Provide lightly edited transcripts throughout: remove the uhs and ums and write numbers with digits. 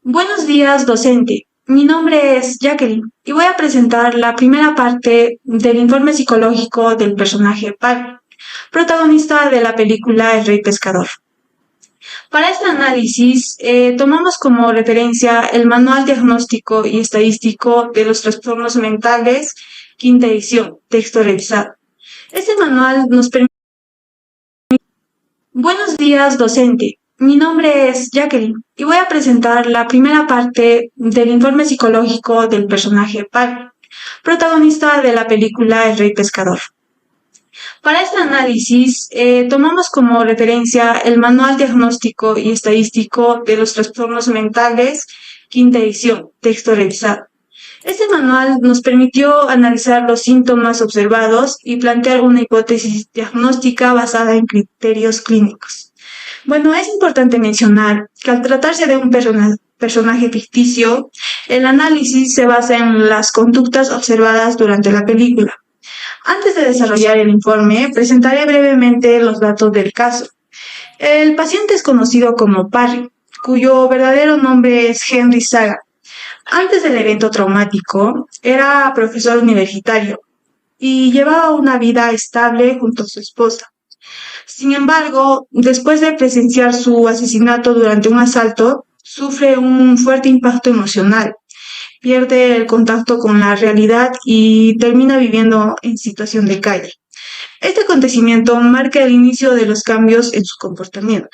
Buenos días, docente. Mi nombre es Jacqueline y voy a presentar la primera parte del informe psicológico del personaje Pat, protagonista de la película El Rey Pescador. Para este análisis, tomamos como referencia el Manual Diagnóstico y Estadístico de los Trastornos Mentales, quinta edición, texto revisado. Este manual nos permite. Buenos días, docente. Mi nombre es Jacqueline y voy a presentar la primera parte del informe psicológico del personaje Pat, protagonista de la película El Rey Pescador. Para este análisis, tomamos como referencia el Manual Diagnóstico y Estadístico de los Trastornos Mentales, quinta edición, texto revisado. Este manual nos permitió analizar los síntomas observados y plantear una hipótesis diagnóstica basada en criterios clínicos. Bueno, es importante mencionar que al tratarse de un personaje ficticio, el análisis se basa en las conductas observadas durante la película. Antes de desarrollar el informe, presentaré brevemente los datos del caso. El paciente es conocido como Parry, cuyo verdadero nombre es Henry Saga. Antes del evento traumático, era profesor universitario y llevaba una vida estable junto a su esposa. Sin embargo, después de presenciar su asesinato durante un asalto, sufre un fuerte impacto emocional, pierde el contacto con la realidad y termina viviendo en situación de calle. Este acontecimiento marca el inicio de los cambios en su comportamiento.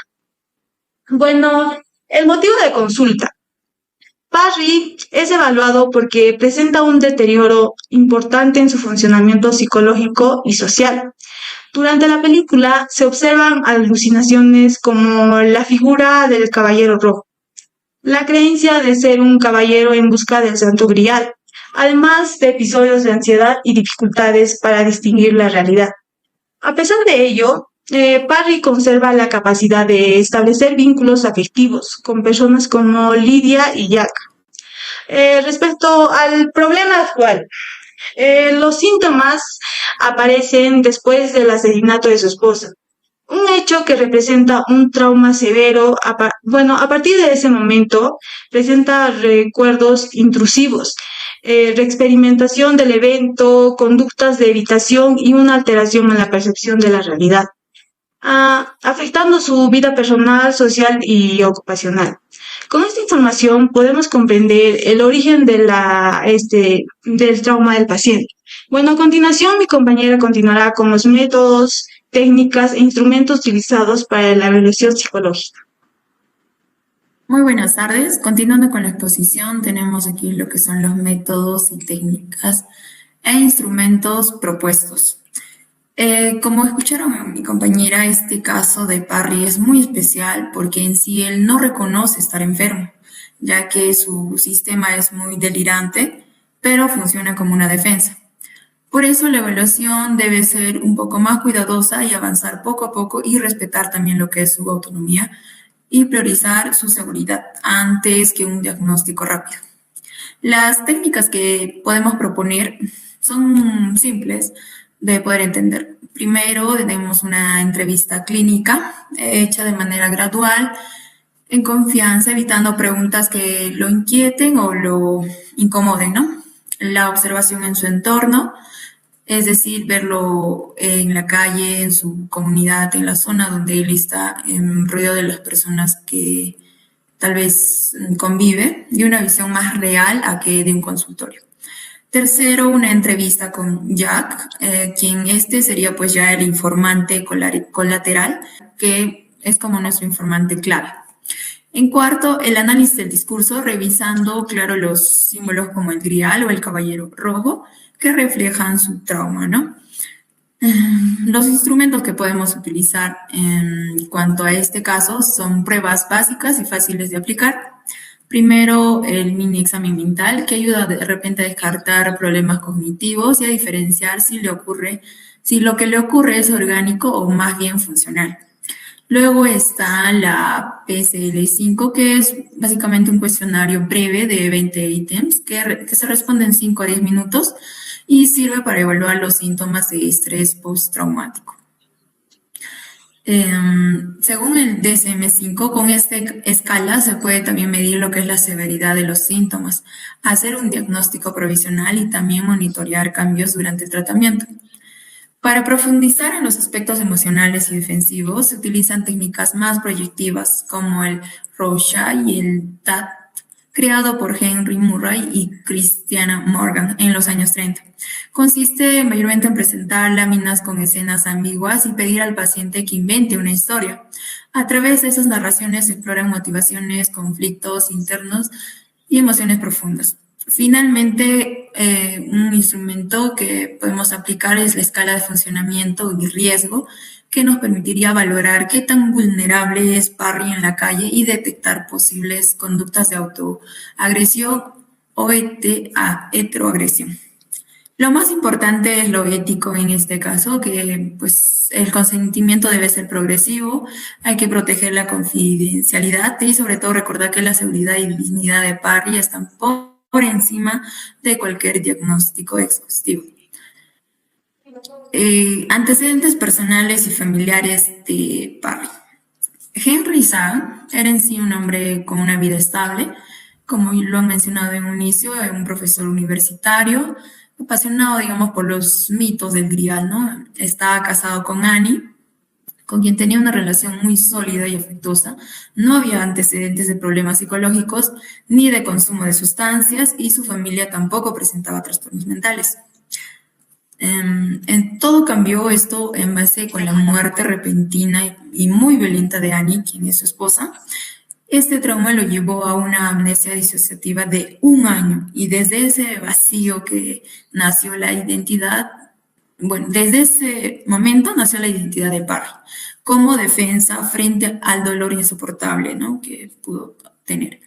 Bueno, el motivo de consulta. Parry es evaluado porque presenta un deterioro importante en su funcionamiento psicológico y social. Durante la película se observan alucinaciones como la figura del caballero rojo, la creencia de ser un caballero en busca del santo grial, además de episodios de ansiedad y dificultades para distinguir la realidad. A pesar de ello, Parry conserva la capacidad de establecer vínculos afectivos con personas como Lydia y Jack. Respecto al problema actual, los síntomas aparecen después del asesinato de su esposa, un hecho que representa un trauma severo. A partir de ese momento presenta recuerdos intrusivos, reexperimentación del evento, conductas de evitación y una alteración en la percepción de la realidad, afectando su vida personal, social y ocupacional. Con esta información podemos comprender el origen del trauma del paciente. Bueno, a continuación mi compañera continuará con los métodos, técnicas e instrumentos utilizados para la evaluación psicológica. Muy buenas tardes. Continuando con la exposición, tenemos aquí lo que son los métodos y técnicas e instrumentos propuestos. Como escucharon a mi compañera, este caso de Parry es muy especial porque en sí él no reconoce estar enfermo, ya que su sistema es muy delirante, pero funciona como una defensa. Por eso la evaluación debe ser un poco más cuidadosa y avanzar poco a poco y respetar también lo que es su autonomía y priorizar su seguridad antes que un diagnóstico rápido. Las técnicas que podemos proponer son simples de poder entender. Primero tenemos una entrevista clínica hecha de manera gradual, en confianza, evitando preguntas que lo inquieten o lo incomoden, ¿no? La observación en su entorno, es decir, verlo en la calle, en su comunidad, en la zona donde él está, en ruido de las personas que tal vez convive, y una visión más real a que de un consultorio. Tercero, una entrevista con Jack, quien sería pues ya el informante colateral, que es como nuestro informante clave. En cuarto, el análisis del discurso, revisando, claro, los símbolos como el grial o el caballero rojo, que reflejan su trauma, ¿no? Los instrumentos que podemos utilizar en cuanto a este caso son pruebas básicas y fáciles de aplicar. Primero, el mini examen mental, que ayuda de repente a descartar problemas cognitivos y a diferenciar si lo que le ocurre es orgánico o más bien funcional. Luego está la PSL5, que es básicamente un cuestionario breve de 20 ítems que se responde en 5 a 10 minutos y sirve para evaluar los síntomas de estrés postraumático. Según el DSM-5, con esta escala se puede también medir lo que es la severidad de los síntomas, hacer un diagnóstico provisional y también monitorear cambios durante el tratamiento. Para profundizar en los aspectos emocionales y defensivos, se utilizan técnicas más proyectivas como el Rorschach y el TAT, creado por Henry Murray y Christiana Morgan en los años 30. Consiste mayormente en presentar láminas con escenas ambiguas y pedir al paciente que invente una historia. A través de esas narraciones se exploran motivaciones, conflictos internos y emociones profundas. Finalmente, un instrumento que podemos aplicar es la escala de funcionamiento y riesgo, que nos permitiría valorar qué tan vulnerable es Parry en la calle y detectar posibles conductas de autoagresión o heteroagresión. Lo más importante es lo ético en este caso, que pues el consentimiento debe ser progresivo, hay que proteger la confidencialidad y sobre todo recordar que la seguridad y dignidad de Parry están por encima de cualquier diagnóstico exhaustivo. Antecedentes personales y familiares de Parry. Henry Zahn era en sí un hombre con una vida estable, como lo han mencionado en un inicio, un profesor universitario, apasionado, digamos, por los mitos del Grial, ¿no? Estaba casado con Annie, con quien tenía una relación muy sólida y afectuosa. No había antecedentes de problemas psicológicos ni de consumo de sustancias y su familia tampoco presentaba trastornos mentales. En todo cambió esto en base con la muerte repentina y muy violenta de Annie, quien es su esposa. Este trauma lo llevó a una amnesia disociativa de 1 año y desde ese vacío que nació la identidad, bueno, desde ese momento nació la identidad de Parry como defensa frente al dolor insoportable, ¿no?, que pudo tener.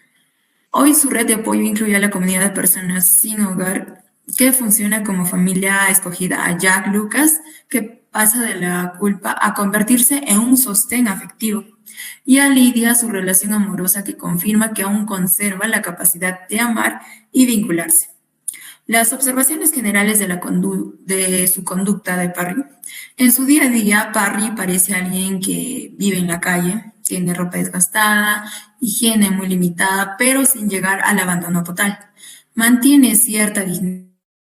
Hoy su red de apoyo incluye a la comunidad de personas sin hogar que funciona como familia escogida, a Jack Lucas, que pasa de la culpa a convertirse en un sostén afectivo, y a Lidia, su relación amorosa que confirma que aún conserva la capacidad de amar y vincularse. Las observaciones generales de su conducta de Parry. En su día a día, Parry parece alguien que vive en la calle, tiene ropa desgastada, higiene muy limitada, pero sin llegar al abandono total. Mantiene cierta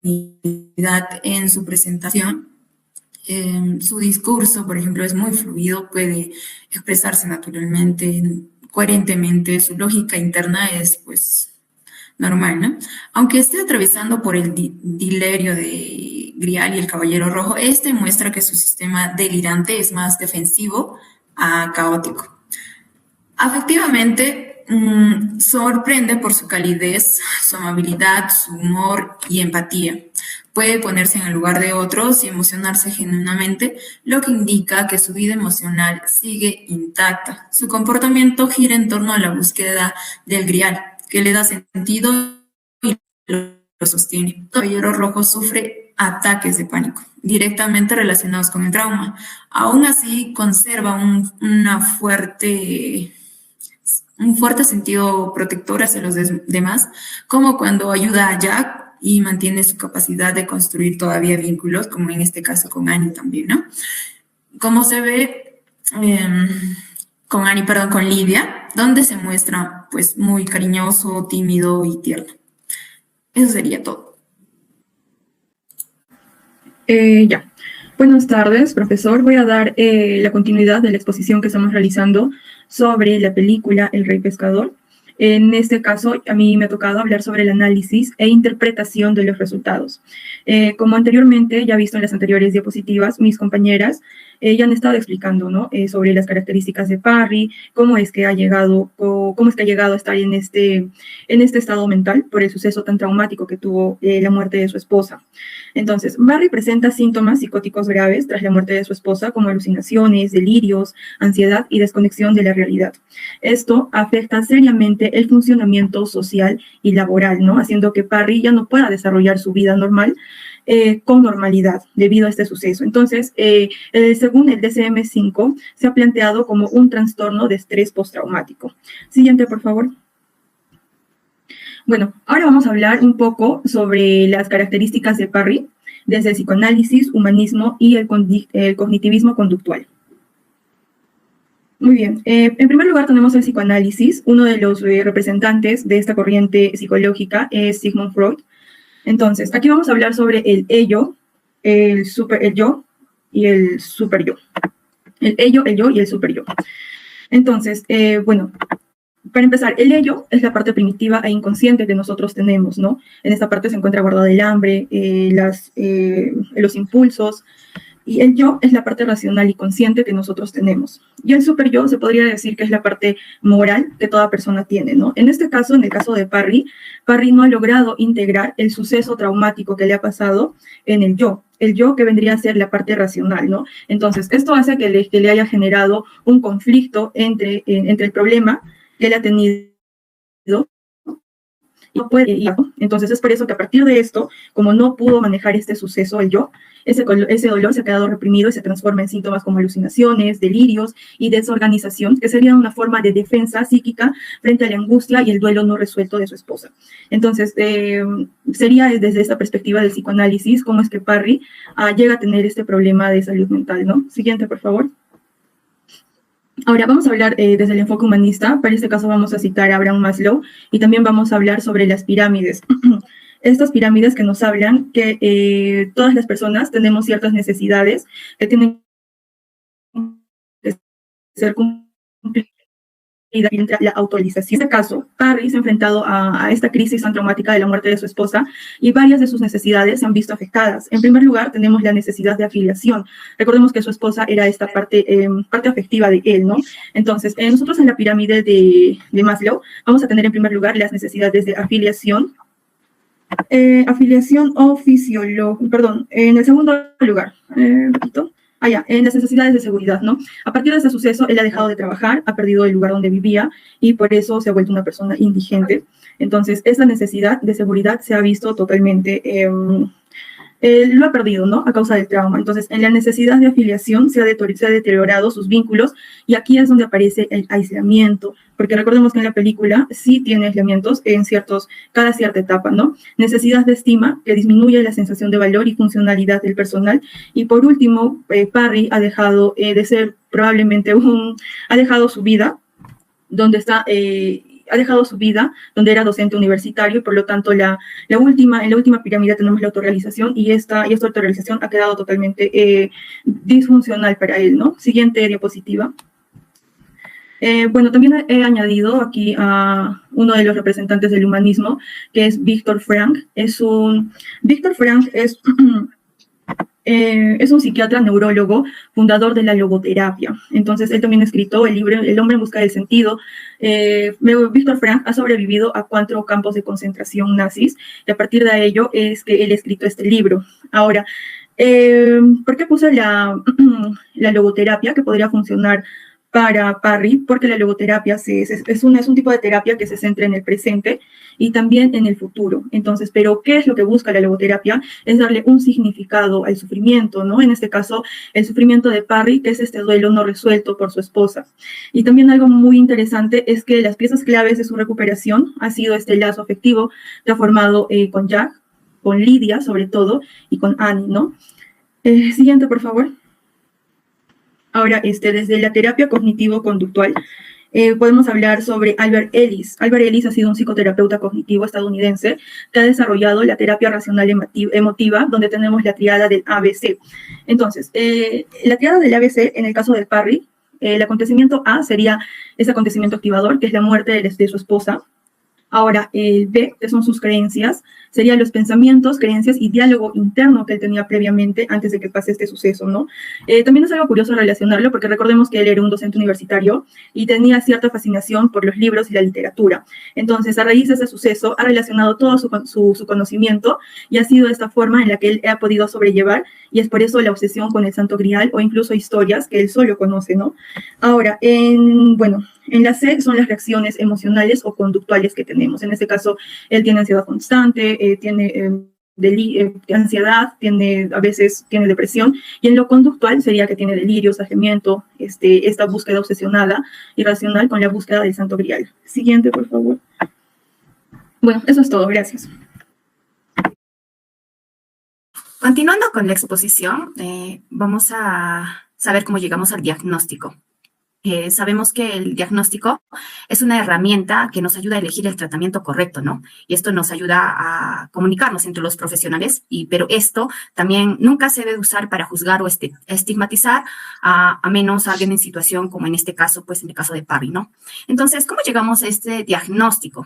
dignidad en su presentación. Su discurso, por ejemplo, es muy fluido, puede expresarse naturalmente, coherentemente. Su lógica interna es, pues, normal, ¿no? Aunque esté atravesando por el delirio de Grial y el Caballero Rojo, este muestra que su sistema delirante es más defensivo a caótico. Afectivamente, sorprende por su calidez, su amabilidad, su humor y empatía. Puede ponerse en el lugar de otros y emocionarse genuinamente, lo que indica que su vida emocional sigue intacta. Su comportamiento gira en torno a la búsqueda del Grial, que le da sentido y lo sostiene. El Caballero Rojo sufre ataques de pánico, directamente relacionados con el trauma. Aún así, conserva un fuerte sentido protector hacia los demás, como cuando ayuda a Jack y mantiene su capacidad de construir todavía vínculos, como en este caso con Annie también, ¿no? Como se ve con Lidia, donde se muestra pues muy cariñoso, tímido y tierno. Eso sería todo. Ya. Buenas tardes, profesor. Voy a dar la continuidad de la exposición que estamos realizando sobre la película El Rey Pescador. En este caso, a mí me ha tocado hablar sobre el análisis e interpretación de los resultados. Como anteriormente, ya visto en las anteriores diapositivas, mis compañeras ya han estado explicando, ¿no?, sobre las características de Parry, cómo es que ha llegado a estar en este estado mental por el suceso tan traumático que tuvo la muerte de su esposa. Entonces, Parry presenta síntomas psicóticos graves tras la muerte de su esposa, como alucinaciones, delirios, ansiedad y desconexión de la realidad. Esto afecta seriamente el funcionamiento social y laboral, ¿no?, haciendo que Parry ya no pueda desarrollar su vida normal con normalidad debido a este suceso. Entonces, según el DSM-5, se ha planteado como un trastorno de estrés postraumático. Siguiente, por favor. Bueno, ahora vamos a hablar un poco sobre las características de Parry, desde el psicoanálisis, humanismo y el cognitivismo conductual. Muy bien. En primer lugar tenemos el psicoanálisis. Uno de los representantes de esta corriente psicológica es Sigmund Freud. Entonces, aquí vamos a hablar sobre el ello, el yo y el super yo. El ello, el yo y el super yo. Entonces, bueno, para empezar, el ello es la parte primitiva e inconsciente que nosotros tenemos, ¿no? En esta parte se encuentra guardado el hambre, los impulsos, y el yo es la parte racional y consciente que nosotros tenemos. Y el super yo se podría decir que es la parte moral que toda persona tiene, ¿no? En este caso, en el caso de Parry no ha logrado integrar el suceso traumático que le ha pasado en el yo que vendría a ser la parte racional, ¿no? Entonces, esto hace que le haya generado un conflicto entre el problema que él ha tenido y no puede. Entonces es por eso que a partir de esto, como no pudo manejar este suceso, el yo, ese dolor se ha quedado reprimido y se transforma en síntomas como alucinaciones, delirios y desorganización, que serían una forma de defensa psíquica frente a la angustia y el duelo no resuelto de su esposa. Entonces, sería desde esta perspectiva del psicoanálisis cómo es que Parry llega a tener este problema de salud mental, ¿no? Siguiente, por favor. Ahora vamos a hablar desde el enfoque humanista. Para este caso vamos a citar a Abraham Maslow y también vamos a hablar sobre las pirámides. Estas pirámides que nos hablan que todas las personas tenemos ciertas necesidades que tienen que ser cumplidas entre la autorización. En este caso, Parry se ha enfrentado a esta crisis tan traumática de la muerte de su esposa y varias de sus necesidades se han visto afectadas. En primer lugar, tenemos la necesidad de afiliación. Recordemos que su esposa era esta parte afectiva de él, ¿no? Entonces, nosotros en la pirámide de Maslow vamos a tener en primer lugar las necesidades de afiliación, afiliación o fisiología, perdón, en el segundo lugar, en las necesidades de seguridad, ¿no? A partir de este suceso, él ha dejado de trabajar, ha perdido el lugar donde vivía y por eso se ha vuelto una persona indigente. Entonces, esta necesidad de seguridad se ha visto totalmente, lo ha perdido, ¿no? A causa del trauma. Entonces, en la necesidad de afiliación se ha deteriorado sus vínculos y aquí es donde aparece el aislamiento, porque recordemos que en la película sí tiene aislamientos en cada cierta etapa, ¿no? Necesidad de estima, que disminuye la sensación de valor y funcionalidad del personal. Y por último, Parry ha dejado de ser probablemente ha dejado su vida donde está... ha dejado su vida donde era docente universitario y por lo tanto en la última pirámide tenemos la autorrealización y esta autorrealización ha quedado totalmente disfuncional para él, ¿no? Siguiente diapositiva. Bueno, también he añadido aquí a uno de los representantes del humanismo, que es Viktor Frankl. Viktor Frankl es un psiquiatra neurólogo, fundador de la logoterapia. Entonces, él también ha escrito el libro El hombre en busca del sentido. Viktor Frankl ha sobrevivido a 4 campos de concentración nazis y a partir de ello es que él ha escrito este libro. Ahora, ¿por qué puse la logoterapia que podría funcionar para Parry? Porque la logoterapia es un tipo de terapia que se centra en el presente y también en el futuro. Entonces, ¿pero qué es lo que busca la logoterapia? Es darle un significado al sufrimiento, ¿no? En este caso, el sufrimiento de Parry, que es este duelo no resuelto por su esposa. Y también algo muy interesante es que las piezas claves de su recuperación ha sido este lazo afectivo que ha formado con Jack, con Lidia sobre todo, y con Annie, ¿no? Siguiente, por favor. Ahora, desde la terapia cognitivo-conductual, podemos hablar sobre Albert Ellis. Albert Ellis ha sido un psicoterapeuta cognitivo estadounidense que ha desarrollado la terapia racional emotiva, donde tenemos la triada del ABC. Entonces, la triada del ABC, en el caso de Parry, el acontecimiento A sería ese acontecimiento activador, que es la muerte de su esposa. Ahora, el B, que son sus creencias, serían los pensamientos, creencias y diálogo interno que él tenía previamente antes de que pase este suceso, ¿no? También es algo curioso relacionarlo porque recordemos que él era un docente universitario y tenía cierta fascinación por los libros y la literatura. Entonces, a raíz de ese suceso, ha relacionado todo su conocimiento y ha sido esta forma en la que él ha podido sobrellevar y es por eso la obsesión con el Santo Grial o incluso historias que él solo conoce, ¿no? Ahora, en la C son las reacciones emocionales o conductuales que tenemos. En este caso, él tiene ansiedad constante, tiene ansiedad, a veces tiene depresión, y en lo conductual sería que tiene delirios, saciamiento, esta búsqueda obsesionada, irracional con la búsqueda del Santo Grial. Siguiente, por favor. Bueno, eso es todo. Gracias. Continuando con la exposición, vamos a saber cómo llegamos al diagnóstico. sabemos que el diagnóstico es una herramienta que nos ayuda a elegir el tratamiento correcto, ¿no? Y esto nos ayuda a comunicarnos entre los profesionales, pero esto también nunca se debe usar para juzgar o estigmatizar a menos a alguien en situación como en este caso, pues en el caso de Parry, ¿no? Entonces, ¿cómo llegamos a este diagnóstico?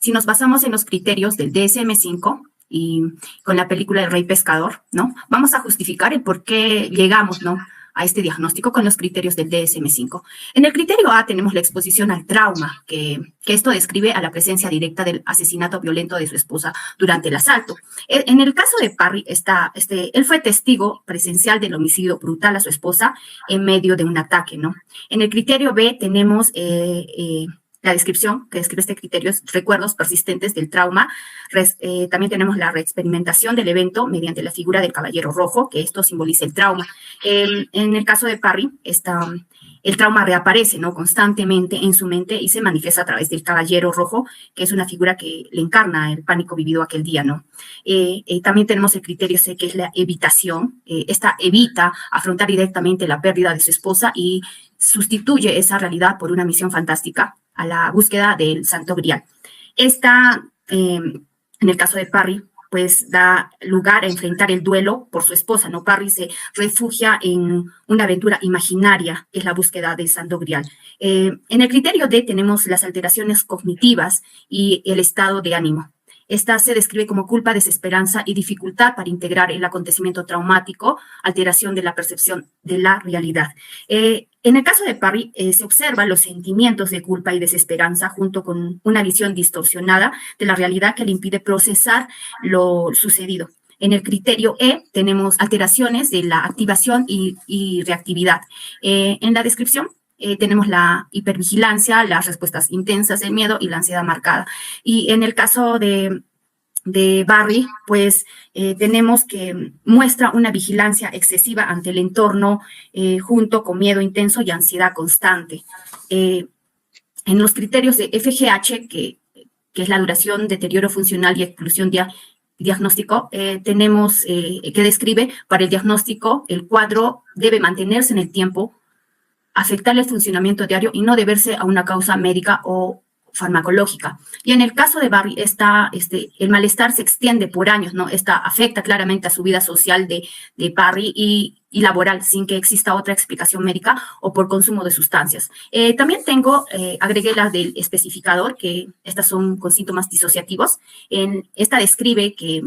Si nos basamos en los criterios del DSM-5 y con la película El Rey Pescador, ¿no? Vamos a justificar el por qué llegamos, ¿no?, a este diagnóstico con los criterios del DSM-5. En el criterio A tenemos la exposición al trauma, que esto describe a la presencia directa del asesinato violento de su esposa durante el asalto. En el caso de Parry, él fue testigo presencial del homicidio brutal a su esposa en medio de un ataque, ¿no? En el criterio B tenemos la descripción que describe este criterio es recuerdos persistentes del trauma. También tenemos la reexperimentación del evento mediante la figura del caballero rojo, que esto simboliza el trauma. En el caso de Parry, el trauma reaparece, ¿no?, constantemente en su mente y se manifiesta a través del caballero rojo, que es una figura que le encarna el pánico vivido aquel día, ¿no? También tenemos el criterio C, que es la evitación. Esta evita afrontar directamente la pérdida de su esposa y sustituye esa realidad por una misión fantástica a la búsqueda del Santo Grial. En el caso de Parry, pues da lugar a enfrentar el duelo por su esposa, ¿no? Parry se refugia en una aventura imaginaria, que es la búsqueda del Santo Grial. En el criterio D tenemos las alteraciones cognitivas y el estado de ánimo. Esta se describe como culpa, desesperanza y dificultad para integrar el acontecimiento traumático, alteración de la percepción de la realidad. En el caso de Parry, se observan los sentimientos de culpa y desesperanza junto con una visión distorsionada de la realidad que le impide procesar lo sucedido. En el criterio E tenemos alteraciones de la activación y reactividad. En la descripción tenemos la hipervigilancia, las respuestas intensas, el miedo y la ansiedad marcada. Y en el caso de Parry, pues tenemos que muestra una vigilancia excesiva ante el entorno junto con miedo intenso y ansiedad constante. En los criterios de FGH, que es la duración, deterioro funcional y exclusión diagnóstico, tenemos que describe para el diagnóstico el cuadro debe mantenerse en el tiempo, afectar el funcionamiento diario y no deberse a una causa médica o farmacológica. Y en el caso de Parry, el malestar se extiende por años, ¿no? Esta afecta claramente a su vida social de Parry y laboral, sin que exista otra explicación médica o por consumo de sustancias. También agregué las del especificador, que estas son con síntomas disociativos. Esta describe que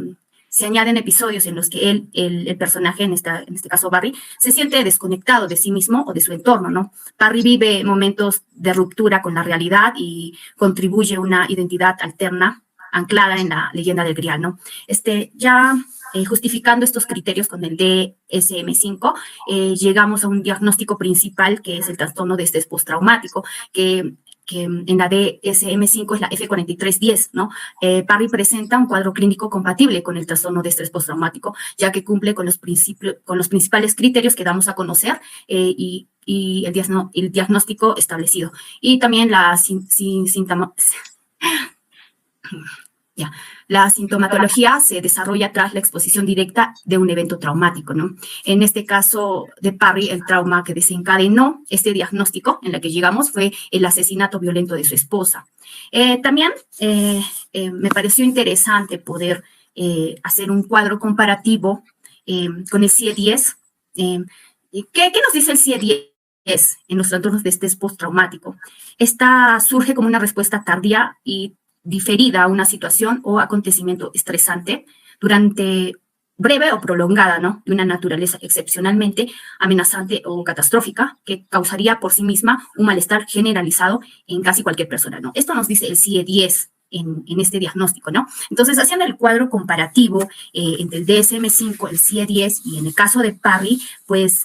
se añaden episodios en los que el personaje, en este caso Parry, se siente desconectado de sí mismo o de su entorno, ¿no? Parry vive momentos de ruptura con la realidad y contribuye a una identidad alterna anclada en la leyenda del Grial, ¿no? Justificando estos criterios con el DSM-5, llegamos a un diagnóstico principal que es el trastorno de estrés postraumático, que en la DSM-5 es la F4310, ¿no? Parry presenta un cuadro clínico compatible con el trastorno de estrés postraumático, ya que cumple con los principales criterios que damos a conocer y el diagnóstico establecido. Y también la sintomatología se desarrolla tras la exposición directa de un evento traumático, ¿no? En este caso de Parry, el trauma que desencadenó este diagnóstico en la que llegamos fue el asesinato violento de su esposa. También me pareció interesante poder hacer un cuadro comparativo con el CIE-10. ¿Qué nos dice el CIE-10 en los trastornos de estrés postraumático? Esta surge como una respuesta tardía y diferida a una situación o acontecimiento estresante durante breve o prolongada, ¿no?, de una naturaleza excepcionalmente amenazante o catastrófica que causaría por sí misma un malestar generalizado en casi cualquier persona, ¿no? Esto nos dice el CIE-10 en este diagnóstico, ¿no? Entonces, haciendo el cuadro comparativo entre el DSM-5, el CIE-10 y en el caso de Parry, pues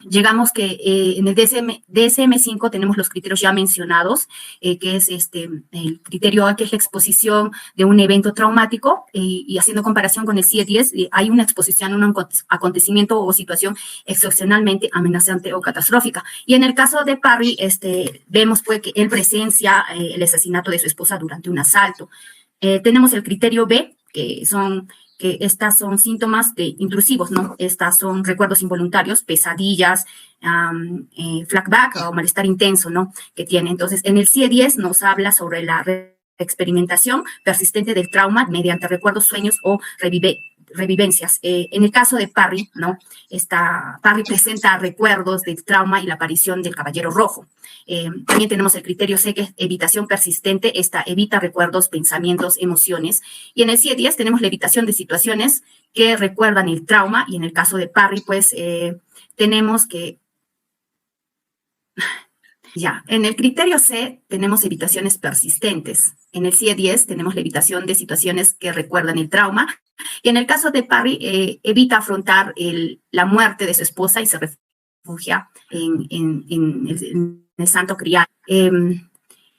llegamos que en el DSM-5 tenemos los criterios ya mencionados, que es el criterio A, que es la exposición de un evento traumático, y haciendo comparación con el CIE-10, hay una exposición a un acontecimiento o situación excepcionalmente amenazante o catastrófica. Y en el caso de Parry, vemos pues que él presencia el asesinato de su esposa durante un asalto. Tenemos el criterio B, que que estas son síntomas intrusivos, ¿no? Estas son recuerdos involuntarios, pesadillas, flashback o malestar intenso, ¿no? Que tiene. Entonces, en el CIE-10 nos habla sobre la experimentación persistente del trauma mediante recuerdos, sueños o revivencias. En el caso de Parry, ¿no? Parry presenta recuerdos del trauma y la aparición del caballero rojo. También tenemos el criterio C, que es evitación persistente. Esta evita recuerdos, pensamientos, emociones. Y en el CIE-10 tenemos la evitación de situaciones que recuerdan el trauma. Y en el caso de Parry, pues, tenemos que... Ya, en el criterio C tenemos evitaciones persistentes. En el CIE-10 tenemos la evitación de situaciones que recuerdan el trauma. Y en el caso de Parry, evita afrontar la muerte de su esposa y se refugia en el santo criado. En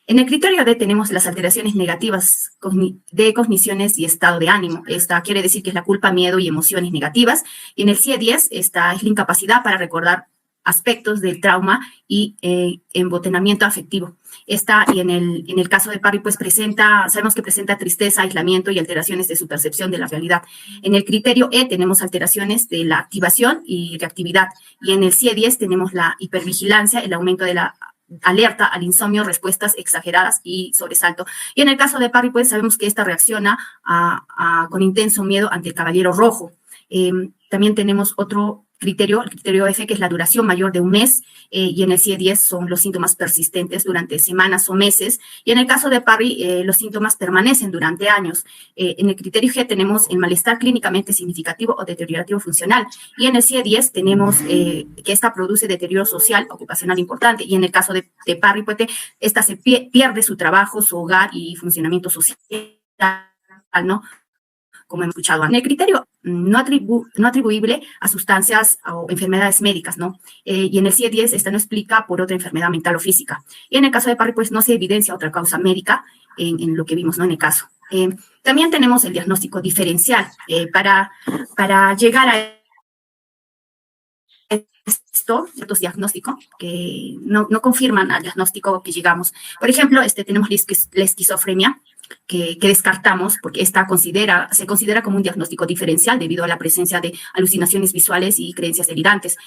el criterio D tenemos las alteraciones negativas de cogniciones y estado de ánimo. Esta quiere decir que es la culpa, miedo y emociones negativas. Y en el CIE-10 esta es la incapacidad para recordar aspectos del trauma y embotenamiento afectivo. Y en el caso de Parry, pues sabemos que presenta tristeza, aislamiento y alteraciones de su percepción de la realidad. En el criterio E tenemos alteraciones de la activación y reactividad. Y en el CIE-10 tenemos la hipervigilancia, el aumento de la alerta al insomnio, respuestas exageradas y sobresalto. Y en el caso de Parry, pues sabemos que esta reacciona con intenso miedo ante el caballero rojo. También tenemos otro criterio, el criterio F, que es la duración mayor de un mes, y en el CIE-10 son los síntomas persistentes durante semanas o meses, y en el caso de Parry, los síntomas permanecen durante años. En el criterio G tenemos el malestar clínicamente significativo o deteriorativo funcional, y en el CIE-10 tenemos que esta produce deterioro social, ocupacional importante, y en el caso de Parry, pues, esta se pierde su trabajo, su hogar y funcionamiento social, ¿no? Como hemos escuchado antes. En el criterio no atribuible a sustancias o enfermedades médicas, ¿no? Y en el CIE-10 esta no explica por otra enfermedad mental o física. Y en el caso de Parry, pues no se evidencia otra causa médica en lo que vimos, ¿no? En el caso. También tenemos el diagnóstico diferencial. Para llegar a ciertos diagnósticos que no confirman al diagnóstico que llegamos. Por ejemplo, tenemos la esquizofrenia, que descartamos porque se considera como un diagnóstico diferencial debido a la presencia de alucinaciones visuales y creencias delirantes.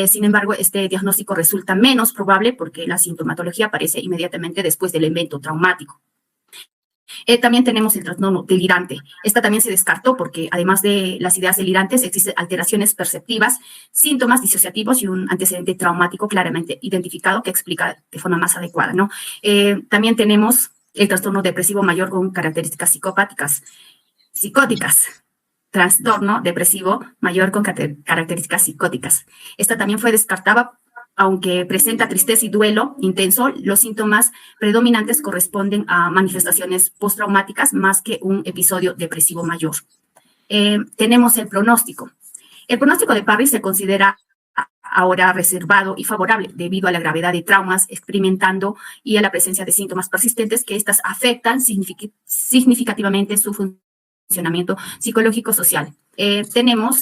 Sin embargo, este diagnóstico resulta menos probable porque la sintomatología aparece inmediatamente después del evento traumático. También tenemos el trastorno delirante. Esta también se descartó porque además de las ideas delirantes existen alteraciones perceptivas, síntomas disociativos y un antecedente traumático claramente identificado que explica de forma más adecuada, ¿no? También tenemos el trastorno depresivo mayor con características psicóticas. Trastorno depresivo mayor con características psicóticas. Esta también fue descartada. Aunque presenta tristeza y duelo intenso, los síntomas predominantes corresponden a manifestaciones postraumáticas más que un episodio depresivo mayor. Tenemos el pronóstico. El pronóstico de Parry se considera ahora reservado y favorable debido a la gravedad de traumas experimentando y a la presencia de síntomas persistentes que estas afectan significativamente su funcionamiento psicológico-social. Tenemos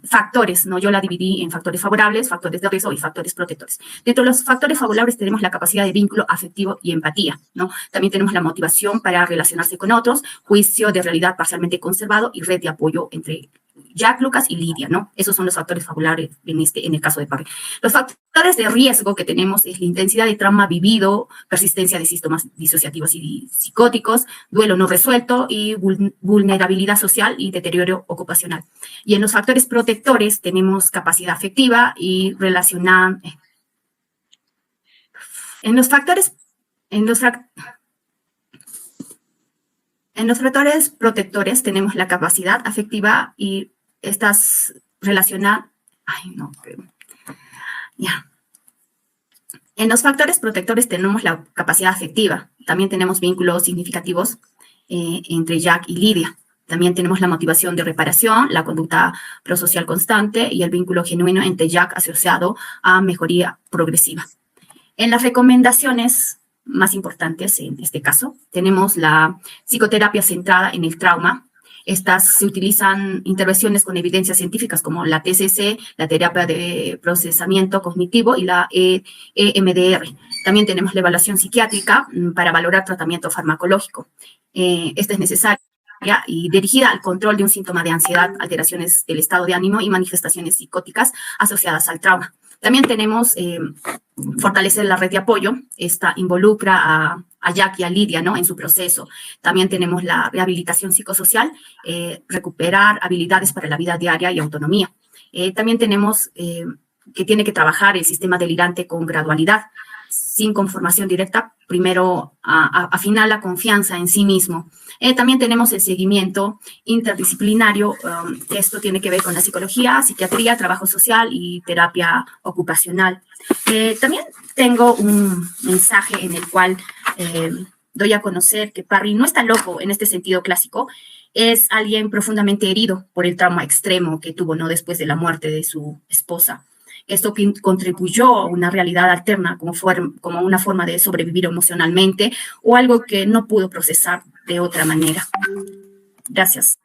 factores, ¿no? Yo la dividí en factores favorables, factores de riesgo y factores protectores. Dentro de los factores favorables tenemos la capacidad de vínculo afectivo y empatía, ¿no? También tenemos la motivación para relacionarse con otros, juicio de realidad parcialmente conservado y red de apoyo entre Jack, Lucas y Lidia, ¿no? Esos son los factores favorables en el caso de Parry. Los factores de riesgo que tenemos es la intensidad de trauma vivido, persistencia de síntomas disociativos y psicóticos, duelo no resuelto y vulnerabilidad social y deterioro ocupacional. Y en los factores protectores tenemos capacidad afectiva y relacional. En los factores protectores tenemos la capacidad afectiva y estas relacionadas. En los factores protectores tenemos la capacidad afectiva. También tenemos vínculos significativos entre Jack y Lidia. También tenemos la motivación de reparación, la conducta prosocial constante y el vínculo genuino entre Jack asociado a mejoría progresiva. En las recomendaciones más importantes en este caso, tenemos la psicoterapia centrada en el trauma. Estas se utilizan intervenciones con evidencias científicas como la TCC, la terapia de procesamiento cognitivo y la EMDR. También tenemos la evaluación psiquiátrica para valorar tratamiento farmacológico. Esta es necesaria y dirigida al control de un síntoma de ansiedad, alteraciones del estado de ánimo y manifestaciones psicóticas asociadas al trauma. También tenemos fortalecer la red de apoyo. Esta involucra a Jack y a Lidia, ¿no?, en su proceso. También tenemos la rehabilitación psicosocial, recuperar habilidades para la vida diaria y autonomía. También tenemos que tiene que trabajar el sistema delirante con gradualidad, sin conformación directa, primero afinar la confianza en sí mismo. También tenemos el seguimiento interdisciplinario. Esto tiene que ver con la psicología, psiquiatría, trabajo social y terapia ocupacional. También tengo un mensaje en el cual doy a conocer que Parry no está loco en este sentido clásico. Es alguien profundamente herido por el trauma extremo que tuvo, ¿no?, después de la muerte de su esposa. Esto contribuyó a una realidad alterna como una forma de sobrevivir emocionalmente o algo que no pudo procesar de otra manera. Gracias.